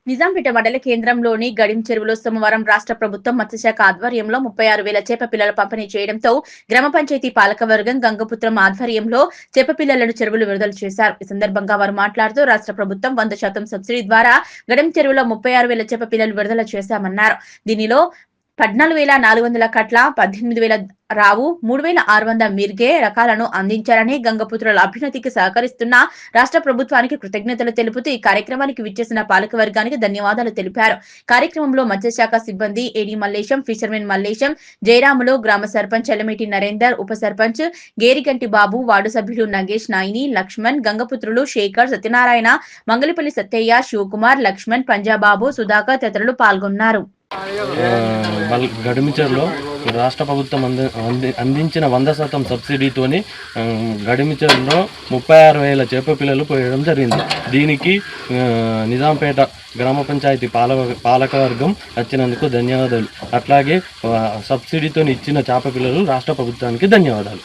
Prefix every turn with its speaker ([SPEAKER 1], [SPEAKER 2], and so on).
[SPEAKER 1] నిజాంపేట మండల కేంద్రంలోని గడిం చెరువులో సోమవారం రాష్ట్ర ప్రభుత్వం మత్స్యశాఖ ఆధ్వర్యంలో 36,000 చేప పిల్లల పంపిణీ చేయడంతో గ్రామ పంచాయతీ పాలకవర్గం గంగపుత్రం ఆధ్వర్యంలో చేప పిల్లలను చెరువులు విడుదల చేశారు. ఈ సందర్భంగా వారు మాట్లాడుతూ రాష్ట్ర ప్రభుత్వం 100% సబ్సిడీ ద్వారా గడిం చెరువులో 36,000 చేప పిల్లలు విడుదల చేశామన్నారు. దీనిలో 14,400 కట్ల, 18,000 రావు, 3,600 మిర్గే రకాలను అందించారని గంగపుత్రుల అభ్యున్నతికి సహకరిస్తున్న రాష్ట్ర ప్రభుత్వానికి కృతజ్ఞతలు తెలుపుతూ ఈ కార్యక్రమానికి విచ్చేసిన పాలకవర్గానికి ధన్యవాదాలు తెలిపారు. కార్యక్రమంలో మత్స్యశాఖ సిబ్బంది ఏడి మల్లేశం, ఫిషర్మెన్ మల్లేశం, జయరాములు, గ్రామ సర్పంచ్ ఎలమేటి నరేందర్, ఉప సర్పంచ్ గేరిగంటి బాబు, వార్డు సభ్యులు నగేష్, నాయిని, లక్ష్మణ్, గంగపుత్రులు శేఖర్, సత్యనారాయణ, మంగళపల్లి సత్తయ్య, శివకుమార్, లక్ష్మణ్, పంజాబాబు, సుధాకర్ తదితరులు పాల్గొన్నారు.
[SPEAKER 2] గడిమిచర్లో రాష్ట్ర ప్రభుత్వం అందించిన 100% సబ్సిడీతోని గడిమిచర్లో 36,000 చేప పిల్లలు పోయడం జరిగింది. దీనికి నిజాంపేట గ్రామ పంచాయతీ పాలకవర్గం వచ్చినందుకు ధన్యవాదాలు. అట్లాగే సబ్సిడీతో ఇచ్చిన చేప పిల్లలు రాష్ట్ర ప్రభుత్వానికి ధన్యవాదాలు.